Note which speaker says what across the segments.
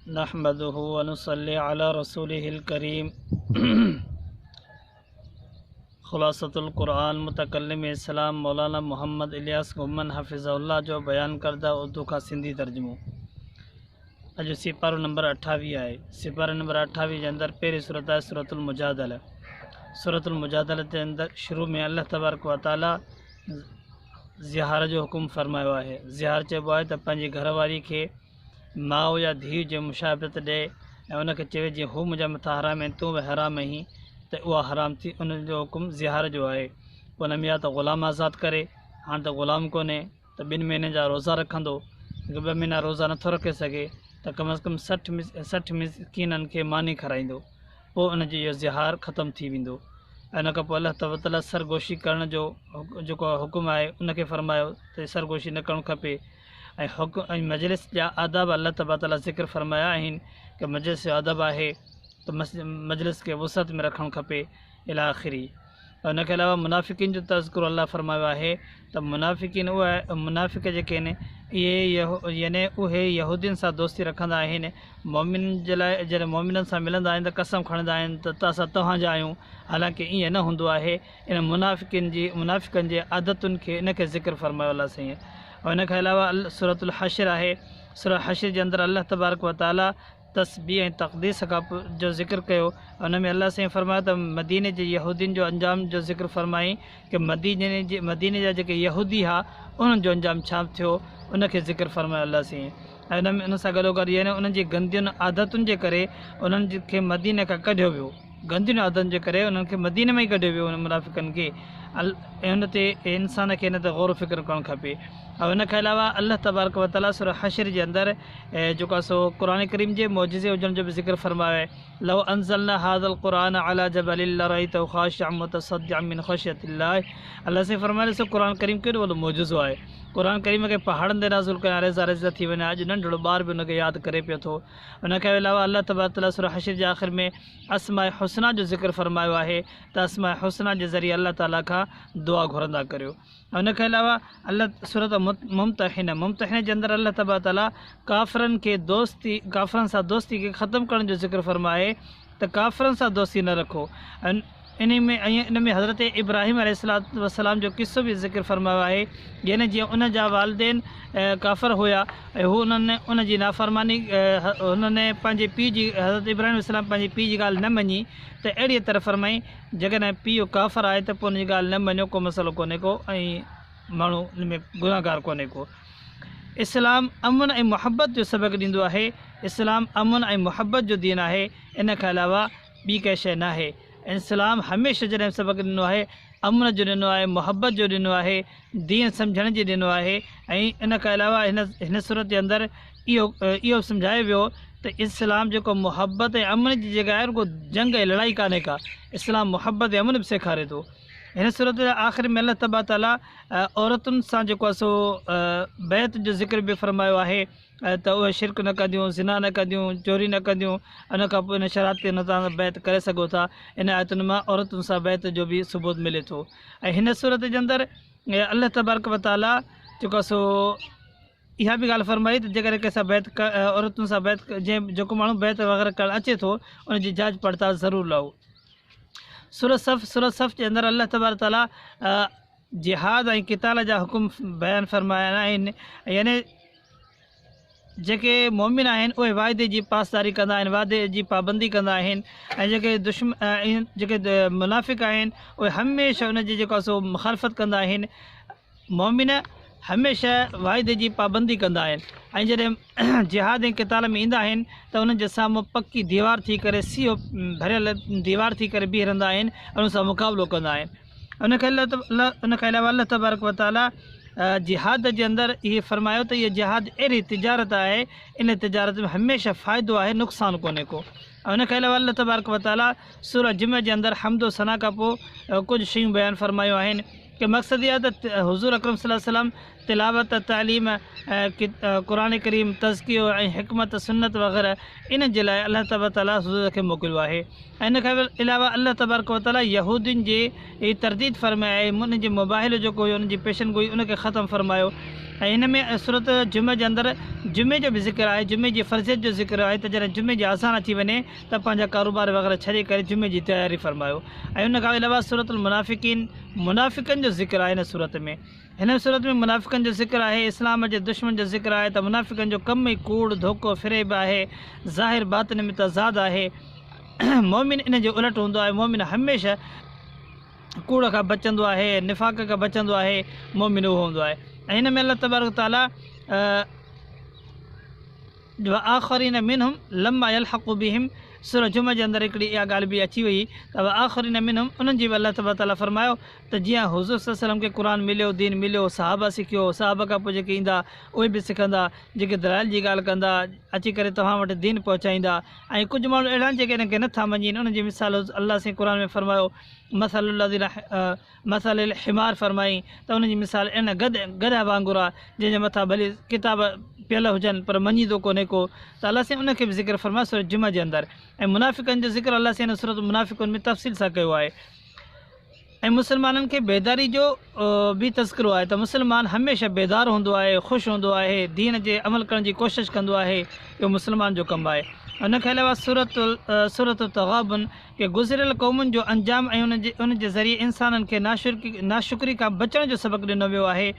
Speaker 1: नहमदुहु व नुसल्ली अला रसूलिहिल करीम। खुलासतुल कुरान मुतकल्लिम इस्लाम मौलाना मोहम्मद इलियास गुम्मन हफ़िज़हुल्लाह जो बयान करदा उर्दू का सिंधी तर्जुमो। अॼु सिपारो नंबर 28 आहे। सिपारो नंबर 28 जे अंदरि पहिरीं सूरत आहे सूरतुल मुजादला। सूरतुल मुजादला जे अंदरि शुरू में अल्लाह तबारक व तआला ज़िहार जो हुकुम फरमायो आहे। ज़िहार चइबो आहे त पंहिंजी घरवारी खे माउ या धीउ जो मुशाबत ॾे ऐं उनखे चवे जीअं हू मुंहिंजा मथां हराम आहिनि तूं बि हराम आहीं त उहा हराम थी। उन जो हुकुम ज़िहार जो आहे। उन में या त ग़ुलाम आज़ादु करे, हाणे त ग़ुलाम कोन्हे त 2 महीने जा रोज़ा रखंदो। 2 महीना रोज़ा नथो रखे सघे त कम अज़ कम 60 मिस्कीननि खे मानी खाराईंदो। पोइ उनजो इहो ज़िहार ख़तमु थी वेंदो। ऐं उन खां पोइ अल्लाह ताला सरगोशी करण जो जेको हुकुम आहे उनखे फरमायो त सरगोशी न करणु खपे। ऐं मजलिस जा आदाब अल्लाह ताला ज़िक्र फरमाया आहिनि कि मजलिस जो अदब आहे त मजलिस खे वुसअत में रखणु खपे इला आख़िरी। उनखे अलावा मुनाफ़िकीन जो तज़किरो अल्लाह फरमायो आहे त मुनाफ़िकीन उहे मुनाफ़िक जेके आहिनि इहे यानी उहे यहूदियुनि सां दोस्ती रखंदा आहिनि। मोमिन जे लाइ जॾहिं मोमिननि सां मिलंदा आहिनि त कसम खणंदा आहिनि त असां तव्हांजा आहियूं, हालांकि ईअं न हूंदो आहे। इन मुनाफ़िकनि जे आदतुनि खे इनखे ज़िक्र फरमायो अल्लाह साईं। और उनखे अलावा सूरतुल हशर आहे। सूरत हशर जे अंदरि अल्लाह तबारक व तआला तस्बीह ऐं तक़दीस का जो ज़िक्र कयो। उन में अल्लाह साईं फरमायो त मदीने जे यहूदियुनि जो अंजाम जो ज़िक्र फरमाई कि मदीने जा जेके यहूदी हुआ उन्हनि जो अंजाम छा थियो उनखे ज़िक्र फरमायो अल्लाह साईं। ऐं उन सां गॾोगॾु यानी उन्हनि जी गंदियुनि आदतुनि जे करे उन्हनि खे मदीने खां कढियो वियो। गंदियुनि आदतुनि जे करे उन्हनि खे मदीने में ई कढियो वियो। उन मुनाफ़िकनि खे हुन ते इंसान खे हिन ते गौर फ़िक्र करणु खपे। ऐं उनखे अलावा अल्लाह तबारक व तआला सूरत हशर जे अंदरि जेको आहे सो क़ुरान करीम जे मौजिज़े हुजण जो बि ज़िक्र फरमायो आहे। लव अंज़लना हाज़ल क़ुरान अला जबलिन लरअयतहु ख़ाशिअन मुतसद्दिअन मिन ख़श्यतिल्लाह। अल्लाह से फरमायो सो क़ुरान करीम केॾो वॾो मौजिज़ो आहे। क़ुरान करीम खे पहाड़नि ते नाज़िल कया रेज़ा थी वञे। अॼु नंढड़ो ॿार बि उनखे यादि करे पियो थो। उनखे अलावा अल्लाह तबारक तआला सूरत हशर जे आख़िर में अस्माए हुस्ना जो ज़िक्र फरमायो आहे त अस्माए हुस्ना जे ज़रिए अल्लाह ताला खां दुआ घुरंदा करियो। उनखे अलावा अल्लाह सूरत मुमतहिन जे अंदरि अल्लाह तबारक तआला काफ़रनि सां दोस्ती खे ख़तमु करण जो ज़िक्र फरमाए त काफ़रनि सां दोस्ती न रखो। इन में हज़रत इब्राहिम अलैहिस्सलाम जो किस्सो बि ज़िक्र फरमायो आहे। यानी जीअं उन जा वालिदैन काफ़र हुया ऐं हू उनजी नाफ़रमानी हुननि पंहिंजे पीउ जी हज़रत इब्राहिम अलैहिस्सलाम पंहिंजे पीउ जी ॻाल्हि न मञी त अहिड़ीअ तरह फरमाई जेकॾहिं पीउ काफ़र आहे त पोइ उनजी ॻाल्हि न मञो, को मसइलो कोन्हे को ऐं माण्हू उन में गुनाहगार कोन्हे को। इस्लाम अमन ऐं मुहबत जो सबक़ु ॾींदो आहे। इस्लाम अमन ऐं मुहबत जो दीन आहे। इन खां अलावा ॿी काई शइ न आहे। इस्लाम हमेशह जॾहिं सबक़ु ॾिनो आहे अमन जो ॾिनो आहे, मुहबत जो ॾिनो आहे, दीन सम्झण जी ॾिनो आहे। ऐं इन खां अलावा हिन सूरत जे अंदरि इहो सम्झायो वियो त इस्लाम जेको मुहबत ऐं अमन जी जॻह आहे रुगो जंग ऐं लड़ाई कान्हे का। इस्लाम मुहबत ऐं अमन बि सेखारे थो। हिन सूरत जे आख़िर में अल्लाह तबारक तआला औरतुनि सां जेको आहे सो बैत जो ज़िक्र बि फरमायो आहे त उहे शिरक न कंदियूं, ज़िना न कंदियूं, चोरी न कंदियूं। उन खां पोइ इन शरात ते तव्हां बैत करे सघो था। इन आयतुनि मां औरतुनि सां बैत जो बि सबूत मिले थो। ऐं हिन सूरत जे अंदरि अल्लाह तबारक व तआला जेको आहे सो इहा बि ॻाल्हि फरमाई त जेकॾहिं कंहिंसां औरतुनि सां जेको माण्हू बैत वग़ैरह करणु अचे थो उनजी जांच पड़ताल ज़रूरु लहो। सूरत सफ़ जे अंदरि अल्लाह तबारक तआला जिहाद ऐं क़िताल जा हुकुम बयानु फरमाया आहिनि। यानी जेके मोमिन आहिनि उहे वाइदे जी पासदारी कंदा आहिनि, वाइदे जी पाबंदी कंदा आहिनि। ऐं जेके मुनाफ़िक आहिनि उहे हमेशह उनजी जेको आहे सो मुखालफ़त कंदा आहिनि। मोमिन हमेशह वाइदे जी पाबंदी कंदा आहिनि। ऐं जॾहिं जिहाद ऐं क़िताल में ईंदा आहिनि त उन्हनि जे साम्हूं पकी दीवार थी करे सीओ भरियल दीवार थी करे बीह रहंदा आहिनि ऐं उन सां मुक़ाबिलो कंदा आहिनि। उनखे अलावा अल्लाह तबारक व तआला जिहाद जे अंदरि इहे फरमायो त इहा जिहाद अहिड़ी तिजारत आहे, इन तिजारत में हमेशह फ़ाइदो आहे, नुक़सानु कोन्हे को। उनखे अलावा अल्लाह तबारक व तआला सूरत जुमे जे अंदरि हम्दो सना खां पोइ कुझु शयूं बयानु फरमायूं आहिनि कि मक़सदु इहा त हुज़ूर अकरम सल्लल्लाहु अलैहि वसल्लम तिलावत, तालीम, क़ुरान करीम, तज़कियो ऐं हिकमत, सुन्नत वग़ैरह इन जे लाइ अल्लाह तबारक तआला हुज़ूर खे मोकिलियो आहे। ऐं इन खां अलावा अल्लाह तबारक व तआला यहूदियुनि जी तरदीद फरमाए, उन जे मुबाहिलो जेको हुयो उनजी पेशन गोई उनखे ख़तमु फरमायो। ऐं हिन में सूरत जुमे जे अंदरि जुमे जो बि ज़िक्र आहे, जुमे जी फ़र्ज़ियत जो ज़िक्र आहे त जॾहिं जुमे जी आज़ान अची वञे त पंहिंजा कारोबार वग़ैरह छॾे करे जुमे जी तयारी फ़रमायो। ऐं हुन खां अलावा सूरतुल मुनाफ़िक़ीन, मुनाफ़िक़नि जो ज़िक्र आहे हिन सूरत में। हिन सूरत में मुनाफ़िक़नि जो ज़िक्र आहे, इस्लाम जे दुश्मन जो ज़िक्र आहे त मुनाफ़िक़नि जो कमु ई कूड़ धोखो फ़िरेब आहे, ज़ाहिर बातिन में तज़ाद आहे। मोमिन इन जो उलट हूंदो आहे, मोमिन हमेशह कूड़ खां बचंदो आहे, निफ़ाक़ खां बचंदो आहे, मोमिन उहो हूंदो आहे। ऐं हिन में अल्लाह तबारक ताला आख़रीन मिनहुम लम्मा यल्हक़ु बिहिम, सूरह जुमे जे अंदरि हिकिड़ी इहा ॻाल्हि बि अची वई त आख़रीन मिनहुम, उन्हनि जी बि अल्लाह तबारक ताला फ़रमायो त जीअं हुज़ूर सल्लल्लाहु अलैहि वसल्लम खे क़ुर मिलियो, दीन मिलियो, सहाबा सिखियो, सहाबा खां पोइ जेके ईंदा उहे बि सिखंदा, जेके दलाइल जी ॻाल्हि कंदा अची करे तव्हां वटि दीन पहुचाईंदा। ऐं कुझु माण्हू अहिड़ा आहिनि जेके हिनखे नथा मञनि, उन्हनि जी मिसाल अल्लाह से क़ुर में फ़रमायो मसल हिमार फ़रमाई त उनजी मिसाल इन गधा वांगुरु आहे, जंहिंजे मथां भली किताब पियल हुजनि पर मञीदो कोन्हे को। त अल्लाह से उनखे बि ज़िक्र फ़रमायो सूरत जुमे जे अंदरि। ऐं मुनाफ़िक़नि जो ज़िक्र अल्लाह से हिन सूरत मुनाफ़िक़ुनि में तफ़सील सां कयो आहे। ऐं मुस्लमाननि खे बेदारी जो बि तज़किरो आहे त मुस्लमान हमेशह बेदार हूंदो आहे, ख़ुशि हूंदो आहे, दीन जे अमल करण जी कोशिशि कंदो आहे, इहो मुस्लमान जो कमु आहे। हुनखे अलावा सूरत तग़ाबुन के गुज़िरियल क़ौमुनि जो अंजाम ऐं उनजे ज़रिए इंसाननि खे नाशुक्री खां बचण जो सबक़ु ॾिनो वियो आहे।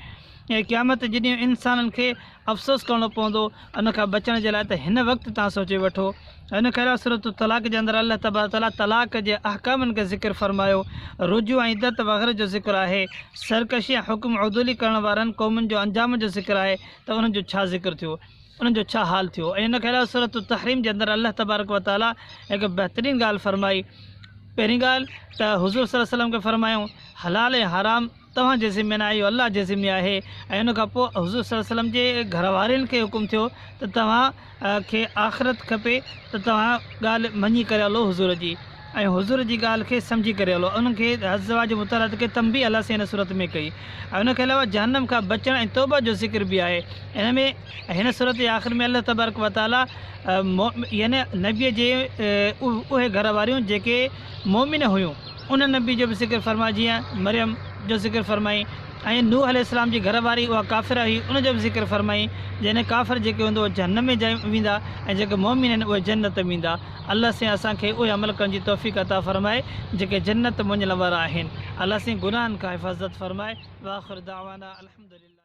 Speaker 1: ऐं क़यामत जॾहिं इंसाननि खे अफ़सोस करिणो पवंदो उन खां बचण जे लाइ त हिन वक़्तु तव्हां सोचे वठो। हिनखे अलावा सूरत तलाक़ जे अंदरि अल्लाह तबारक ताला तलाक़ जे अहकामनि खे ज़िक्र फ़रमायो, रुजू ऐं इद्दत वग़ैरह जो ज़िक्र आहे, सरकशी ऐं हुकुम उदूली करण वारनि क़ौमुनि जो अंजाम जो ज़िक्र आहे त उन्हनि जो छा ज़िक्र थियो, उन्हनि जो छा हाल थियो। ऐं हिनखे अलावा सूरत तहरीम जे अंदरि अल्लाह तबारक व ताला हिकु बहितरीनु ॻाल्हि फ़रमाई। पहिरीं ॻाल्हि त हुज़ूर सल्लल्लाहु अलैहि वसल्लम खे फ़रमायूं हलाल ऐं हराम तव्हां जे ज़िम्मे न आहे, इहो अल्लाह जे ज़िम्मे आहे। ऐं उन खां पोइ हुज़ूर सल्लल्लाहु अलैहि वसल्लम जे घर वारनि खे हुकुम थियो त तव्हां खे आख़िरत खपे त तव्हां ॻाल्हि मञी करे हलो हुज़ूर जी, ऐं हुज़ूर जी ॻाल्हि खे सम्झी करे हलो। उन्हनि खे अज़वाज मुतहरत खे तंबी अल्लाह से हिन सूरत में कई। ऐं उनखे अलावा जहन्नम खां बचण ऐं तौबा जो ज़िक्र बि आहे हिन में। हिन सूरत जे आख़िर में अल्लाह तबारक व ताला यानी नबीअ जे उहे घर वारियूं जेके मोमिन हुयूं उन नबी जो बि ज़िक्र फ़रमाए, जीअं मरियम जो ज़िक्र फ़रमाई। ऐं नूह अलैहिस्सलाम जी घर वारी उहा काफ़िर हुई, उनजो बि ज़िक्र फ़रमाई, जंहिं काफ़िर जेके हूंदो उहे जहन्नम में वेंदा ऐं जेके मोमिन आहिनि उहे जन्नत वेंदा। अल्लाह से असांखे उहे अमल करण जी तौफ़ीक़ अता फ़रमाए जेके जन्नत मुंहिंजे वारा आहिनि। अल्लाह से गुनाहनि खां हिफ़ाज़त फ़रमाए। व आख़िर दावाना अल्हम्दुलिल्लाह।